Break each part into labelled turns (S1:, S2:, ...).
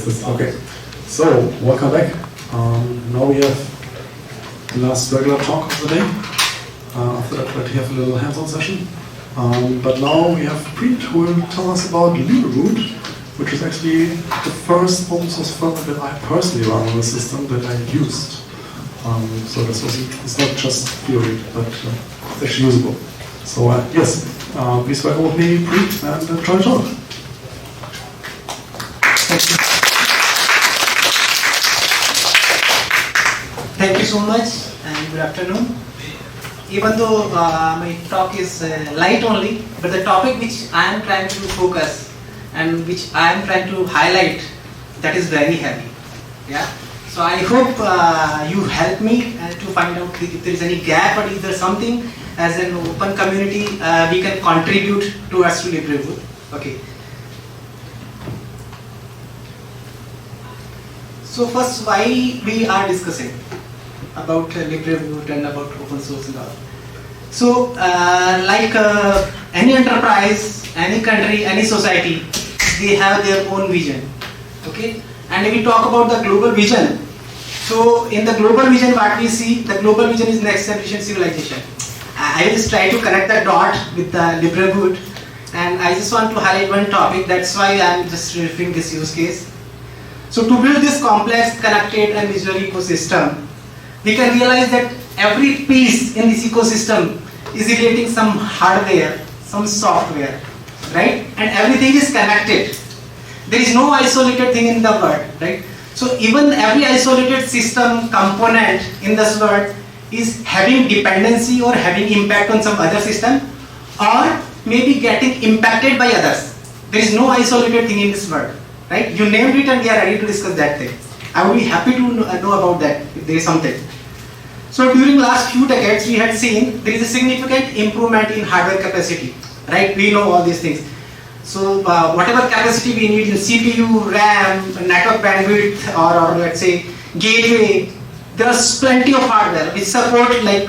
S1: this. Okay. So, welcome back. Now we have the last regular talk of the day. After that, we have a little hands-on session. But now we have Preet who will tell us about Libreboot, which is actually the first open source firmware that I personally run on the system that I used. So it's not just theory, but it's actually usable. So yes, please welcome with me, Preet, and try to talk.
S2: Thank you so much and good afternoon. Even though my talk is light only, but the topic which I am trying to focus and which I am trying to highlight, that is very heavy. Yeah. So I hope you help me to find out if there is any gap or if there is something as an open community we can contribute towards to Libreboot. Okay. So first, why we are discussing about Libreboot and about open source and all. So like any enterprise, any country, any society, they have their own vision. Okay. And if we talk about the global vision, so in the global vision what we see, the global vision is next generation civilization. I will just try to connect the dot with the Libreboot, and I just want to highlight one topic, that's why I am just referring this use case. So to build this complex, connected and visual ecosystem, we can realize that every piece in this ecosystem is relating some hardware, some software, right? And everything is connected. There is no isolated thing in the world, right? So even every isolated system component in this world is having dependency or having impact on some other system, or maybe getting impacted by others. There is no isolated thing in this world, right? You named it and we are ready to discuss that thing. I would be happy to know about that if there is something. So during last few decades, we had seen there is a significant improvement in hardware capacity, right? We know all these things. So whatever capacity we need in CPU, RAM, network bandwidth, or let's say gateway, there's plenty of hardware which support like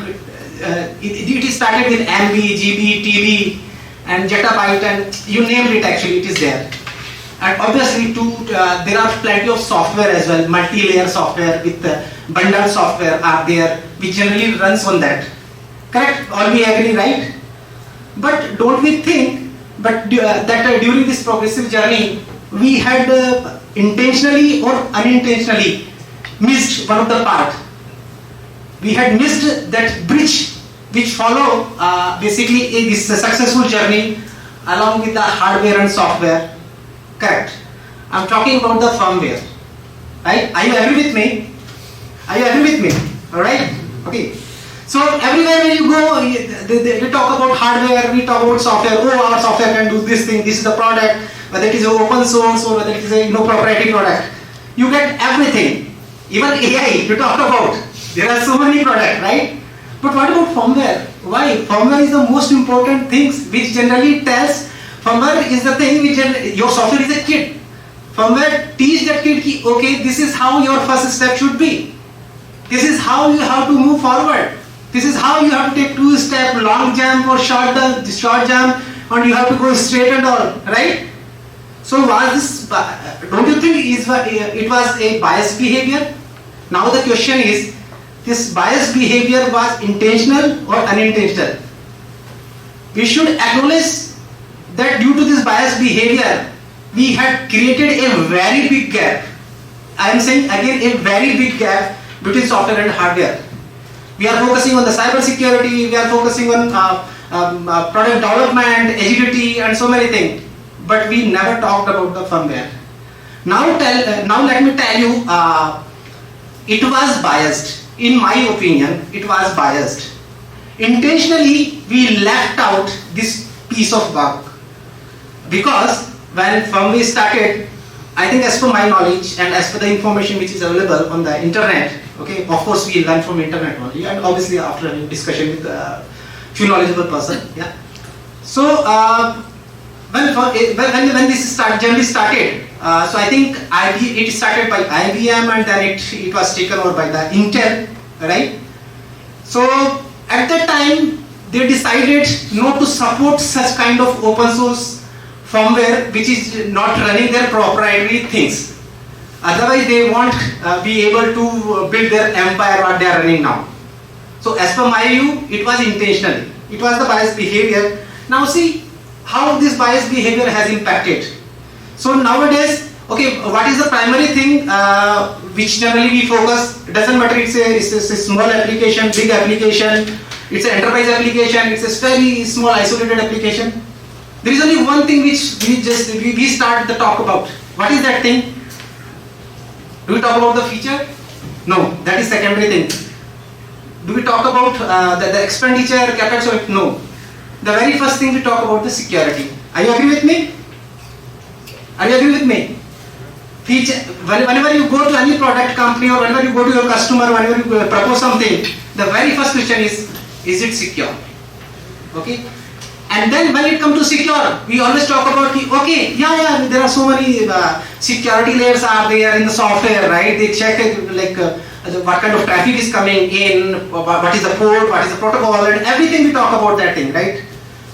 S2: it started with MB, GB, TB, and zettabyte, and you named it. Actually, it is there. And obviously, there are plenty of software as well, multi-layer software with bundled software are there, which generally runs on that. Correct? All we agree, right? But don't we think that during this progressive journey, we had intentionally or unintentionally missed one of the part. We had missed that bridge which follow basically this successful journey along with the hardware and software. Correct. I'm talking about the firmware. Right? Are you agree with me? Are you agree with me? Alright? Okay. So everywhere when you go, we talk about hardware, we talk about software. Oh, our software can do this thing, this is the product, whether it is open source or whether it is a proprietary product. You get everything. Even AI, you talk about. There are so many products, right? But what about firmware? Why? Firmware is the most important thing which generally tells. Firmware is the thing which your software is a kid. Firmware teach that kid, okay, this is how your first step should be. This is how you have to move forward. This is how you have to take 2-step, long jump or short jump, and you have to go straight and all, right? So was this, don't you think it was a biased behavior? Now the question is, this biased behavior was intentional or unintentional? We should acknowledge that due to this biased behavior, we had created a very big gap. I am saying again a very big gap between software and hardware. We are focusing on the cyber security, we are focusing on product development, agility, and so many things. But we never talked about the firmware. Now let me tell you, it was biased. In my opinion, it was biased. Intentionally, we left out this piece of work. Because when firmware started, I think as per my knowledge and as per the information which is available on the internet, okay, of course we learn from internet only, and obviously after a discussion with a few knowledgeable person, yeah. So when this journey started, so I think it started by IBM and then it was taken over by the Intel, right? So at that time they decided not to support such kind of open source firmware which is not running their proprietary things. Otherwise, they won't be able to build their empire what they are running now. So as per my view, it was intentional. It was the biased behavior. Now see how this biased behavior has impacted. So nowadays, okay, what is the primary thing which generally we focus? It doesn't matter, it's a small application, big application, it's an enterprise application, it's a very small isolated application. There is only one thing which we start the talk about. What is that thing? Do we talk about the feature? No, that is secondary thing. Do we talk about the expenditure, capex? Or no. The very first thing we talk about the security. Are you agree with me? Are you agree with me? Feature. Whenever you go to any product company or whenever you go to your customer, whenever you propose something, the very first question is it secure? Okay. And then when it comes to secure, we always talk about okay, yeah, there are so many security layers are there in the software, right? They check what kind of traffic is coming in, what is the port, what is the protocol, and everything we talk about that thing, right?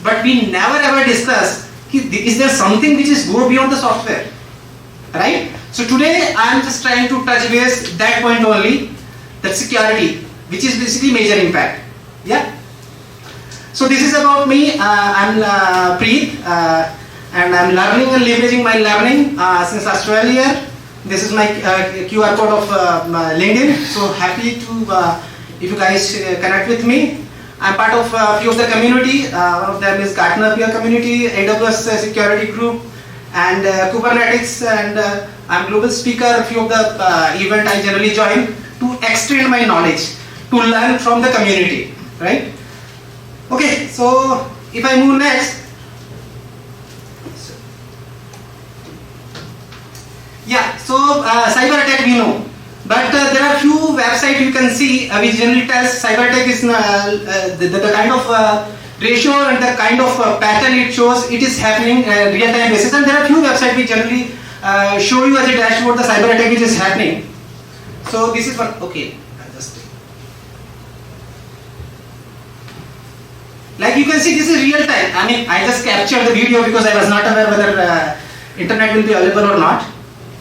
S2: But we never ever discuss, is there something which is go beyond the software, right? So today I am just trying to touch base that point only, that security, which is basically major impact, yeah? So this is about me. I'm Preet, and I'm learning and leveraging my learning since Australia. This is my QR code of LinkedIn. So happy to if you guys connect with me. I'm part of a few of the community. One of them is Gartner peer community, AWS security group, and Kubernetes. And I'm global speaker. A few of the event I generally join to extend my knowledge, to learn from the community, right? Okay, so if I move next, yeah, so cyber attack we know, but there are few websites you can see which generally tells cyber attack is the kind of ratio and the kind of pattern it shows, it is happening real time basis, and there are few websites which generally show you as a dashboard the cyber attack which is happening. So this is what, okay. Like you can see, this is real time. I mean, I just captured the video because I was not aware whether internet will be available or not.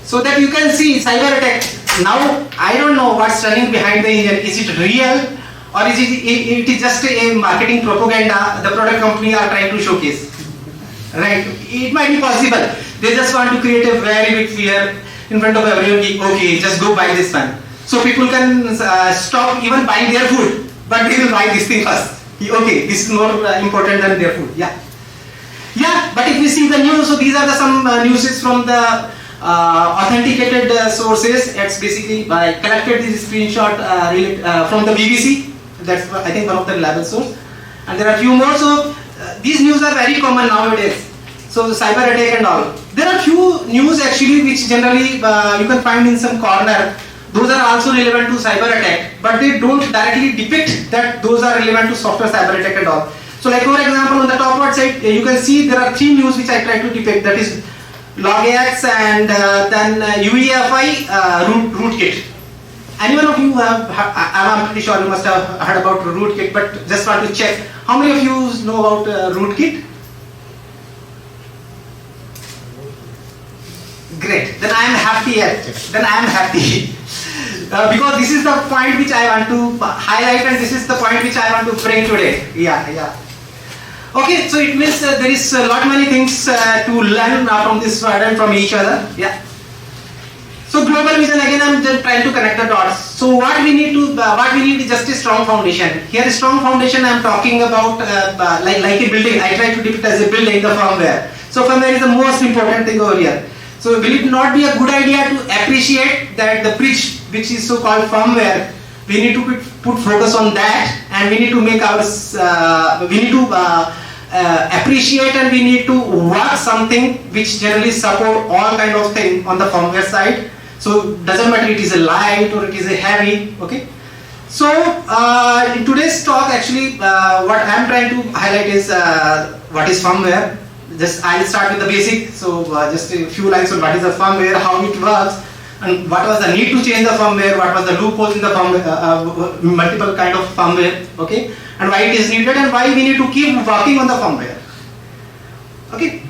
S2: So that you can see cyber attack. Now, I don't know what's running behind the engine. Is it real or is it is just a marketing propaganda the product company are trying to showcase? Right? It might be possible. They just want to create a very big fear in front of everyone. Okay, just go buy this one. So people can stop even buying their food, but they will buy this thing first. Okay, this is more important than their food. Yeah, but if we see the news, so these are some news from the authenticated sources. It's basically I collected this screenshot from the BBC. That's I think one of the reliable source, and there are a few more. So these news are very common nowadays. So the cyber attack and all. There are few news actually which generally you can find in some corner. Those are also relevant to cyber attack, but they don't directly depict that those are relevant to software cyber attack and all. So like for example, on the top right side, you can see there are three news which I try to depict. That is LogAX and then UEFI rootkit. Anyone of you have, I'm pretty sure you must have heard about rootkit, but just want to check. How many of you know about rootkit? Great, then I am happy. Because this is the point which I want to highlight, and this is the point which I want to bring today. Yeah. Okay, so it means there is a lot many things to learn from this world and from each other. Yeah. So global vision, again I'm just trying to connect the dots. So what we need is just a strong foundation. Here a strong foundation I'm talking about like a building. I try to depict as a building the firmware. So firmware is the most important thing over here. So will it not be a good idea to appreciate that the bridge which is so called firmware, we need to put focus on that, and we need to make appreciate and we need to work something which generally support all kind of thing on the firmware side. So doesn't matter it is a light or it is a heavy, okay. So in today's talk actually what I am trying to highlight is what is firmware. Just I'll start with the basic. So just a few lines on what is the firmware, how it works, and what was the need to change the firmware, what was the loopholes in the firmware, multiple kind of firmware, okay, and why it is needed and why we need to keep working on the firmware. Okay.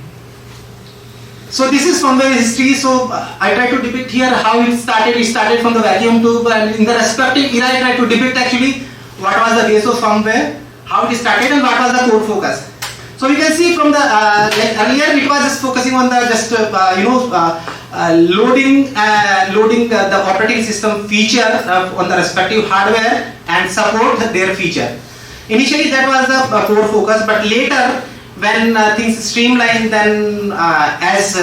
S2: So this is firmware history. So I try to depict here how it started. It started from the vacuum tube, and in the respective era I try to depict actually what was the base of firmware, how it started, and what was the core focus. So we can see from the like earlier it was just focusing on the just loading the operating system feature on the respective hardware and support their feature. Initially that was the core focus, but later when things streamline, then as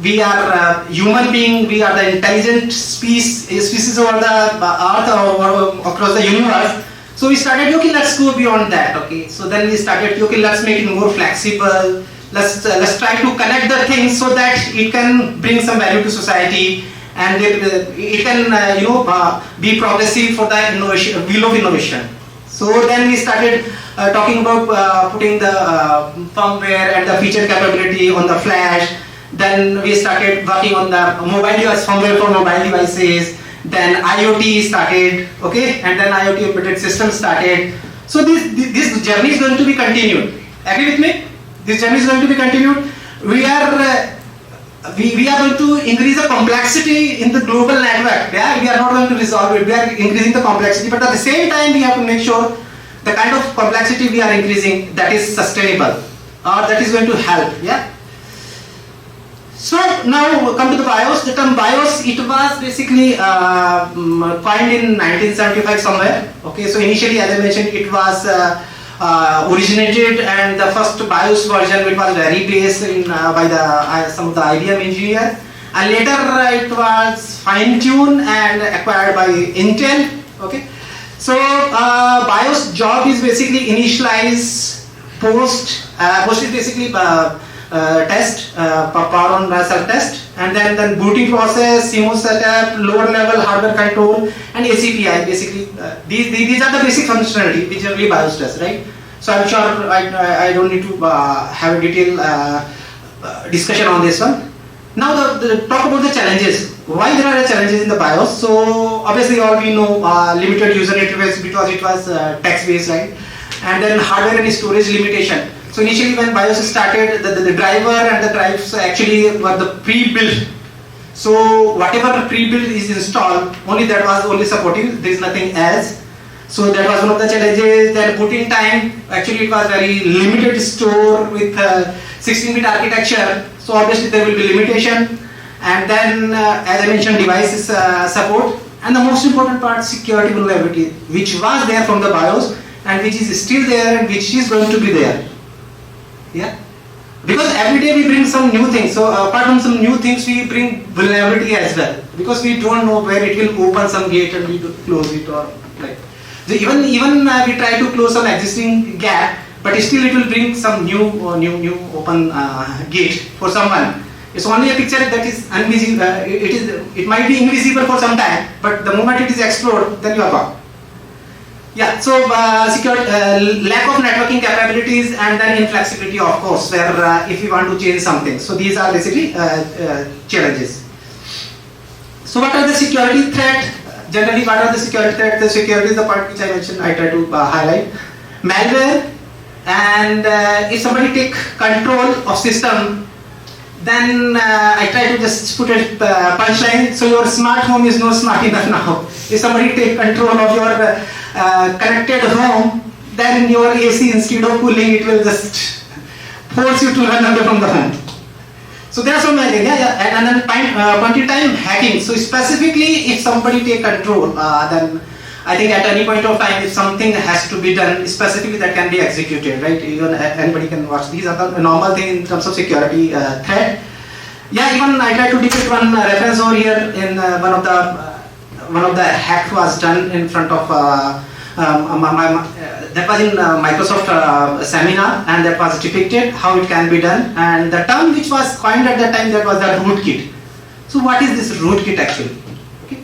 S2: we are human being, we are the intelligent species over the earth or across the universe. So we started, okay, let's go beyond that. Okay, so then we started, okay, let's make it more flexible. Let's try to connect the things so that it can bring some value to society, and it can be progressive for the innovation, wheel of innovation. So then we started talking about putting the firmware and the feature capability on the flash. Then we started working on the mobile device firmware for mobile devices. Then IoT started, okay, and then IoT embedded system started. So this journey is going to be continued. Agree with me? This journey is going to be continued. We are going to increase the complexity in the global network. Yeah, we are not going to resolve it. We are increasing the complexity, but at the same time, we have to make sure the kind of complexity we are increasing that is sustainable or that is going to help. Yeah. So now come to the BIOS. The term BIOS, it was basically coined in 1975 somewhere. Okay, so initially, as I mentioned, it was originated, and the first BIOS version it was very based in by the some of the IBM engineer, and later it was fine-tuned and acquired by Intel. Okay, so BIOS job is basically initialize, post is basically test, power on cell test, and then booting process, CMOS setup, lower level hardware control, and ACPI. Basically, these are the basic functionality which generally BIOS does, right? So I'm sure I don't need to have a detailed discussion on this one. Now talk about the challenges. Why there are challenges in the BIOS? So obviously all we know limited user interface because it was text based, right? And then hardware and storage limitation. So initially when BIOS started, the driver and the drives actually were the pre-built. So whatever pre-built is installed, only that was only supporting, there is nothing else. So that was one of the challenges. Then booting time, actually it was very limited store with 16-bit architecture. So obviously there will be limitation. And then as I mentioned, devices support. And the most important part, security vulnerability, which was there from the BIOS and which is still there and which is going to be there. Yeah, because every day we bring some new things. So apart from some new things, we bring vulnerability as well. Because we don't know where it will open some gate and we close it or like. So even we try to close some existing gap, but still it will bring some new open gate for someone. It's only a picture that is invisible. It might be invisible for some time, but the moment it is explored, then you are gone. Yeah, so lack of networking capabilities and then inflexibility, of course, where if you want to change something. So these are basically challenges. So what are the security threats? Generally, what are the security threats? The security is the part which I mentioned, I try to highlight. Malware, and if somebody take control of system, then I try to just put a punchline. So your smart home is not smart enough now. If somebody take control of your connected home, then your AC, instead of cooling, it will just force you to run away from the home. So there are so many things, and then point-in-time hacking. So specifically, if somebody take control, then I think at any point of time, if something has to be done, specifically that can be executed, right? Even anybody can watch. These are the normal things in terms of security threat. Yeah, even I try to depict one reference over here in one of the hack was done in front of that was in Microsoft seminar, and that was depicted how it can be done, and the term which was coined at that time, that was the rootkit. So what is this rootkit actually? Okay.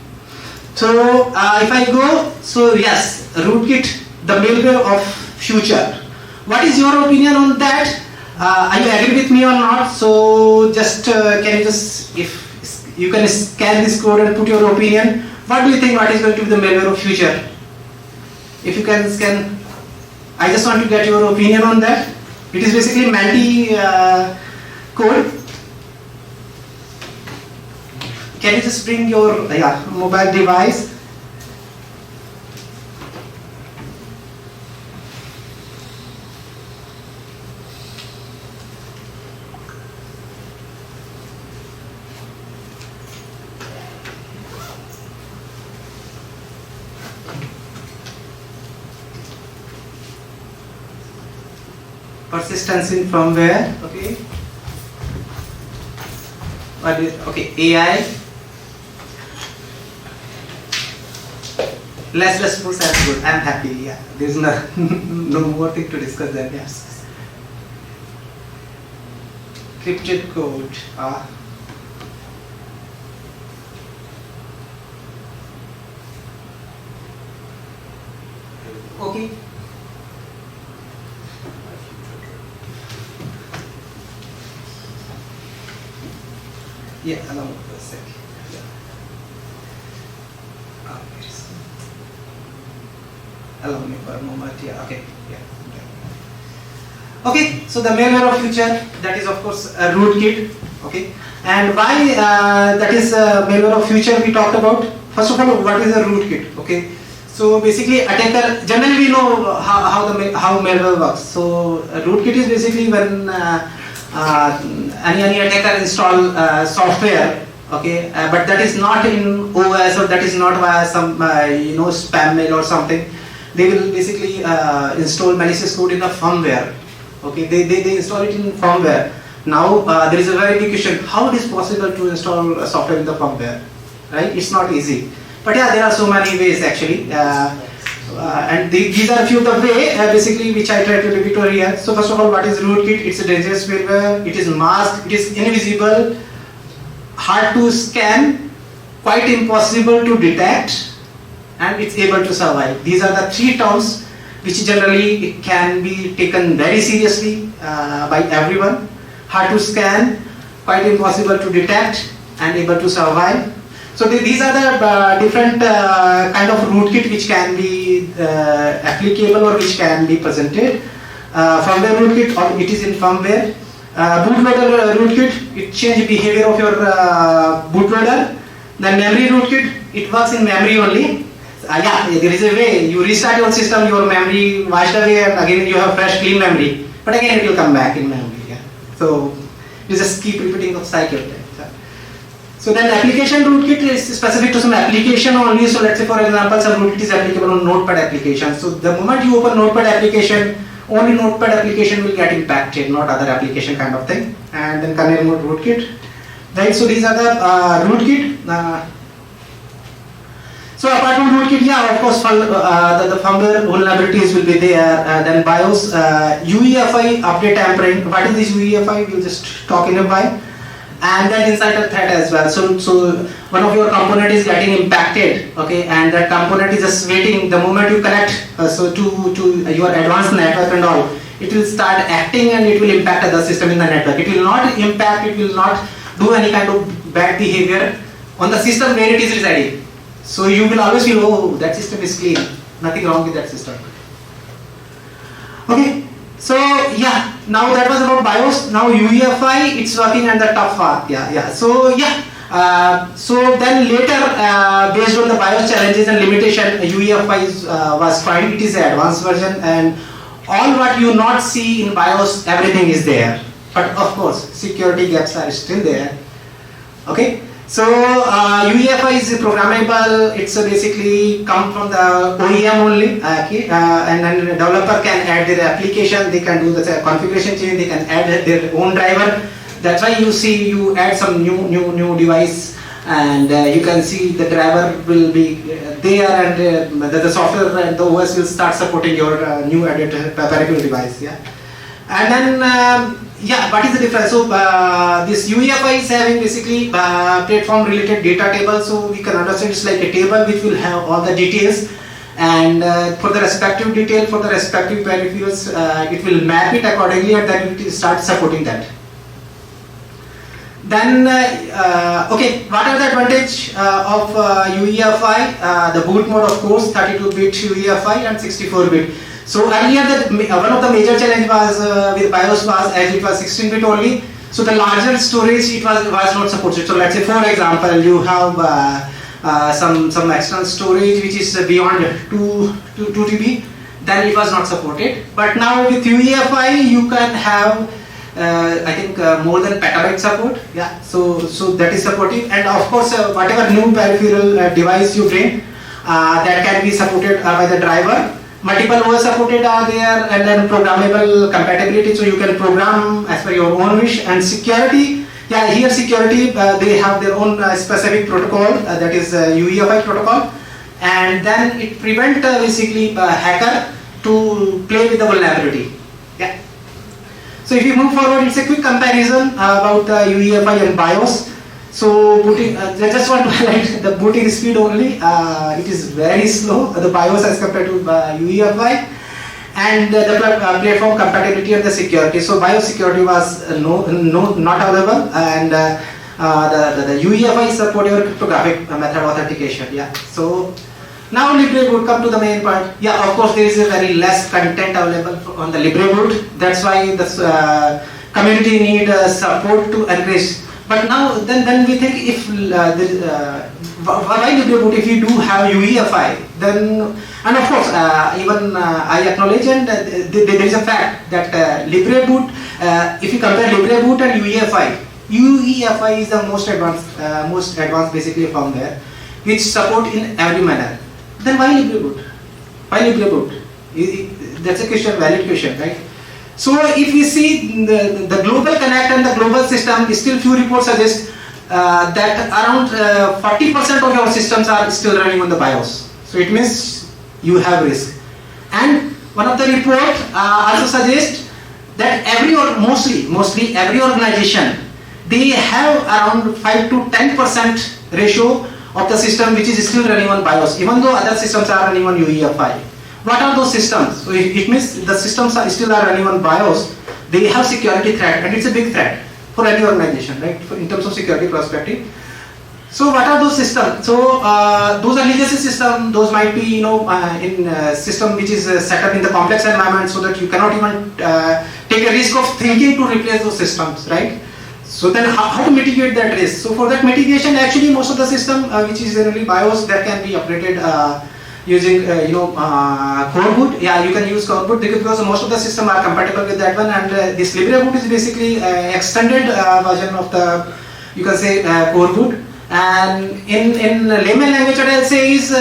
S2: So if I go, so yes, rootkit, the malware of future. What is your opinion on that? Are you agree with me or not? So just can you just, if you can scan this code and put your opinion, what do you think what is going to be the malware of future? If you can scan, I just want to get your opinion on that. It is basically Manti code. can you just bring your mobile device? Persistence in firmware, okay. Okay, AI. Less push as good. I'm happy. Yeah, there's no more thing to discuss than yes. Crypted code. Okay. Yeah, allow me for a sec. Yeah. Allow me for a moment. Yeah, okay. Yeah. Okay, so the malware of future, that is of course a rootkit. Okay, and why that is malware of future we talked about. First of all, what is a rootkit? Okay, so basically attacker, generally we know how malware works. So a rootkit is basically when any attacker install software, okay, but that is not in OS or that is not via some spam mail or something. They will basically install malicious code in the firmware. Okay, they install it in firmware. Now there is a very big question: how it is possible to install software in the firmware? Right? It's not easy. But yeah, there are so many ways actually. And these are a few of the way basically which I try to repeat over here. So first of all, what is rootkit? It's a dangerous malware. It is masked. It is invisible, hard to scan, quite impossible to detect, and it's able to survive. These are the three terms which generally it can be taken very seriously by everyone. Hard to scan, quite impossible to detect, and able to survive. So these are the different kind of rootkit which can be applicable or which can be presented. Firmware rootkit, or it is in firmware. Bootloader rootkit, it changes behavior of your bootloader. Then memory rootkit, it works in memory only. Yeah, there is a way you restart your system, your memory washed away, and again you have fresh clean memory. But again it will come back in memory. Yeah. So you just keep repeating the cycle. So then application rootkit is specific to some application only. So let's say for example some rootkit is applicable on Notepad application. So the moment you open Notepad application, only Notepad application will get impacted, not other application kind of thing. And then kernel mode rootkit. Right. So these are the rootkit. So apart from rootkit, yeah, of course, the firmware vulnerabilities will be there. Then BIOS, UEFI update tampering. What is this UEFI? We'll just talk in a while. And then insider threat as well. So one of your component is getting impacted, okay, and that component is just waiting. The moment you connect to your advanced network and all, it will start acting and it will impact other system in the network. It will not impact. It will not do any kind of bad behavior on the system where it is residing. So you will always feel, oh, that system is clean. Nothing wrong with that system. Okay. So yeah, now that was about BIOS. Now UEFI, it's working on the top part. Yeah. So yeah, so then later, based on the BIOS challenges and limitation, UEFI was fine. It is an advanced version, and all what you not see in BIOS, everything is there. But of course, security gaps are still there. Okay. So UEFI is programmable. It's basically come from the OEM only, okay, and then the developer can add their application. They can do the configuration change. They can add their own driver. That's why you see you add some new device, and you can see the driver will be there, and the software and the OS will start supporting your new added peripheral device. Yeah, and then. Yeah, what is the difference? So this UEFI is having basically platform related data table, so we can understand it's like a table which will have all the details, and for the respective detail for the respective peripherals, it will map it accordingly, and then it will start supporting that. Then okay, what are the advantage of UEFI? The boot mode, of course, 32-bit UEFI and 64-bit. So earlier, one of the major challenge was with BIOS was as it was 16-bit only. So the larger storage it was not supported. So let's say for example you have some external storage which is beyond 2 TB, then it was not supported. But now with UEFI you can have I think more than petabyte support. Yeah, so that is supported, and of course whatever new peripheral device you bring that can be supported by the driver. Multiple OS supported are there, and then programmable compatibility, so you can program as per your own wish. And security, yeah, here security they have their own specific protocol that is UEFI protocol, and then it prevent basically hacker to play with the vulnerability. Yeah. So if you move forward, it's a quick comparison about UEFI and BIOS. So booting, I just want to highlight the booting speed only. It is very slow, the BIOS as compared to UEFI, and the platform compatibility and the security. So BIOS security was not available, and the UEFI support your cryptographic method authentication. Yeah. So now Libreboot, come to the main part. Yeah, of course there is a very less content available on the Libreboot. That's why the community need support to encourage. But now, then we think if why Libreboot if you do have UEFI, then, and of course even I acknowledge, and there is a fact that Libreboot, if you compare Libreboot and UEFI is the most advanced basically firmware which support in every manner. Then why Libreboot? Why Libreboot? That's a question, valid question, right? So if we see the global connect and the global system, still few reports suggest that around 40% of your systems are still running on the BIOS. So it means you have risk. And one of the report also suggests that mostly every organization, they have around 5 to 10% ratio of the system which is still running on BIOS, even though other systems are running on UEFI. What are those systems? So it means the systems are still running on BIOS. They have security threat, and it's a big threat for any organization, right? In terms of security perspective. So what are those systems? So those are legacy systems. Those might be in a system which is set up in the complex environment, so that you cannot even take a risk of thinking to replace those systems, right? So then how to mitigate that risk? So for that mitigation, actually most of the system which is generally BIOS, that can be upgraded using core boot. Yeah, you can use core boot because most of the system are compatible with that one, and this Libreboot is basically extended version of the, you can say, core boot. And in layman language, what I'll say is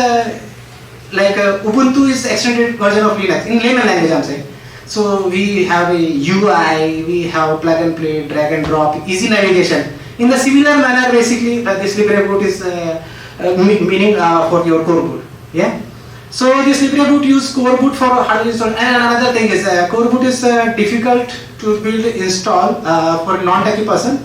S2: like Ubuntu is extended version of Linux. In layman language, I'm saying. So we have a UI, we have plug and play, drag and drop, easy navigation. In the similar manner, basically, this Libreboot is meaning for your core boot. Yeah. So this Libreboot use core boot for hardware install. And another thing is core boot is difficult to build install for a non-techy person,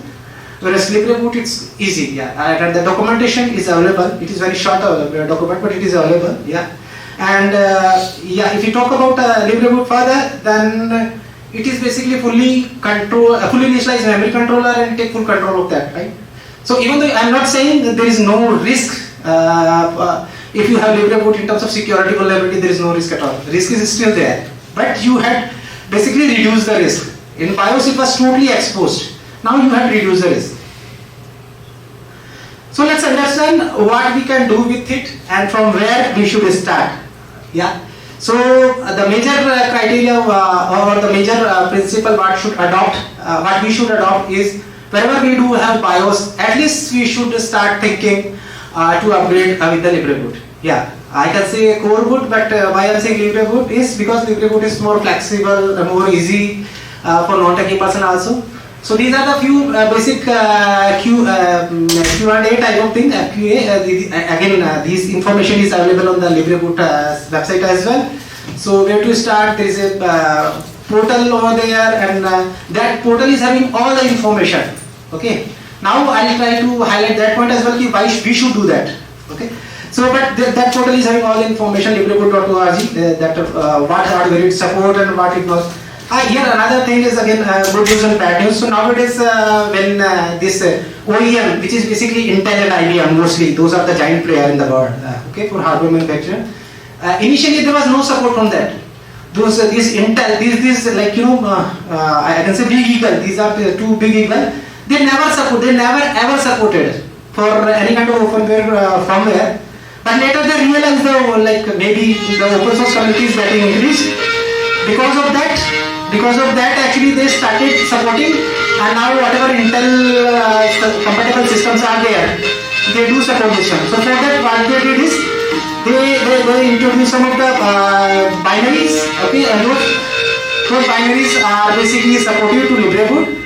S2: whereas Libreboot it's easy. Yeah, and the documentation is available. It is very short document, but it is available. Yeah, and yeah, if you talk about Libreboot further, then it is basically fully initialized memory controller and take full control of that, right? So even though I'm not saying that there is no risk. If you have Libreboot in terms of security vulnerability, there is no risk at all. Risk is still there, but you had basically reduced the risk. In BIOS, it was totally exposed. Now you have reduced the risk. So let's understand what we can do with it and from where we should start. Yeah. So the major criteria or the major principle what we should adopt is wherever we do have BIOS, at least we should start thinking to upgrade with the Libreboot. Yeah, I can say core boot, but why I'm saying Libreboot is because Libreboot is more flexible, more easy for non-techy person also. So these are the few basic Q&A type of thing. Again, this information is available on the Libreboot website as well. So where to start? There is a portal over there, and that portal is having all the information. Okay. Now I will try to highlight that point as well. Why we should do that? Okay. So, but that portal is having all the information. Libreboot.org. What hardware it support and what it was. Here another thing is again good news and bad news. So nowadays when this OEM, which is basically Intel and IBM mostly, those are the giant player in the world. Okay, for hardware manufacturer. Initially there was no support from that. these Intel, these like I can say big eagle. These are the two big eagle. They never ever supported for any kind of openware firmware. But later they realized like maybe the open source community is getting increased. Because of that actually they started supporting, and now whatever Intel compatible systems are there, they do support this one. So for that, what they did is they introduced some of the binaries. Okay, and those binaries are basically supportive to Libreboot.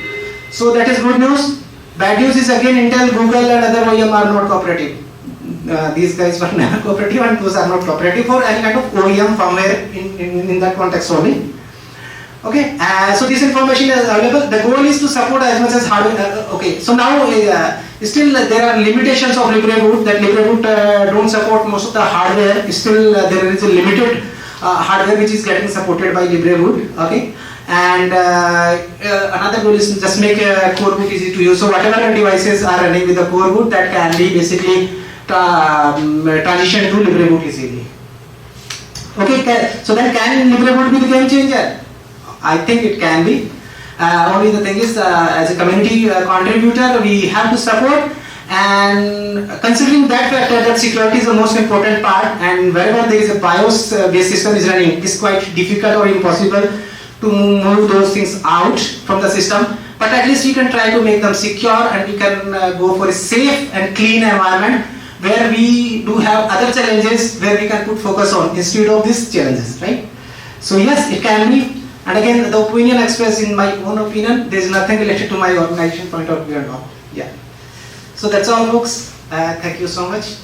S2: So that is good news. Bad news is again Intel, Google, and other OEM are not cooperative. These guys were never cooperative, and those are not cooperative for any kind of OEM firmware in that context only. Okay, so this information is available. The goal is to support as much as hardware. Okay, so now still there are limitations of Libreboot, that Libreboot don't support most of the hardware. Still there is a limited hardware which is getting supported by Libreboot. Okay, and another goal is to just make a core boot easy to use. So whatever devices are running with the core boot, that can be basically transition to Libreboot easily. Okay, so then can Libreboot be the game changer? I think it can be. Only the thing is, as a community contributor, we have to support, and considering that factor, that security is the most important part, and wherever there is a BIOS based system is running, it's quite difficult or impossible to move those things out from the system. But at least we can try to make them secure, and we can go for a safe and clean environment where we do have other challenges where we can put focus on instead of these challenges, right? So yes, it can be. And again, the opinion expressed in my own opinion, there is nothing related to my organization point of view and all. Yeah. So that's all, folks. Thank you so much.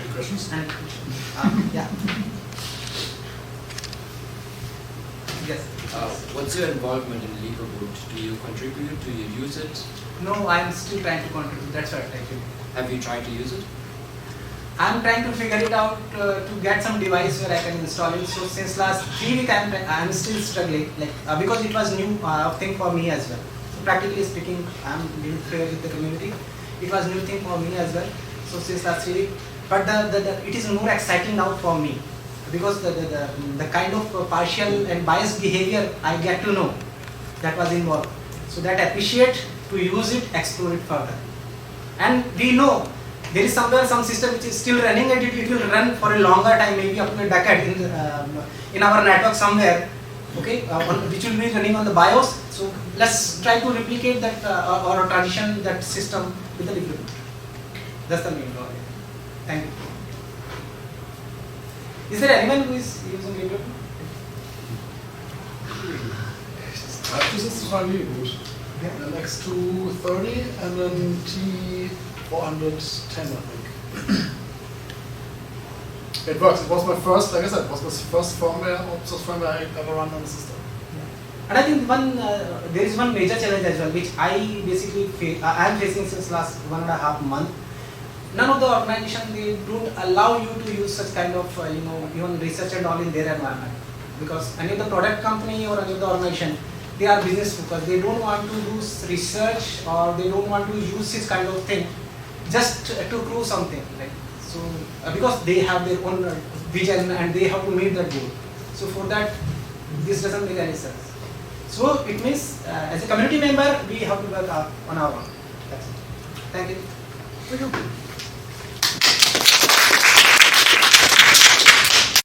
S1: Any questions?
S2: Yeah. Yes.
S3: What's your involvement in Libreboot? Do you contribute? Do you use it?
S2: No, I'm still trying to contribute. That's what actually.
S3: Have you tried to use it?
S2: I'm trying to figure it out to get some device where I can install it. So since last 3 weeks, I'm still struggling, like because it was new thing for me as well. So practically speaking, I'm being fair with the community. It was new thing for me as well. So since last 3 weeks, but it is more exciting now for me, because the kind of partial and biased behavior I get to know that was involved. So that I appreciate to use it, explore it further. And we know there is somewhere some system which is still running, and it will run for a longer time, maybe up to a decade in our network somewhere, okay, which will be running on the BIOS. So let's try to replicate that or transition that system with the Libreboot. That's the main goal. Thank you. Is there anyone who is using Libreboot?
S1: This is my Libreboot.
S2: Yeah.
S1: An X230 and then T410, I think. It works. It was my first, like I said, it was my first firmware, open source firmware I ever run on the system.
S2: Yeah. And I think there is one major challenge as well, which I basically I am facing since last 1.5 months. None of the organization, they don't allow you to use such kind of even research and all in their environment, because any of the product company or any of the organization, they are business focused. They don't want to do research, or they don't want to use this kind of thing just to prove something, like so because they have their own vision and they have to meet that goal. So for that, this doesn't make any sense. So it means as a community member, we have to work on our own. That's it. Thank you.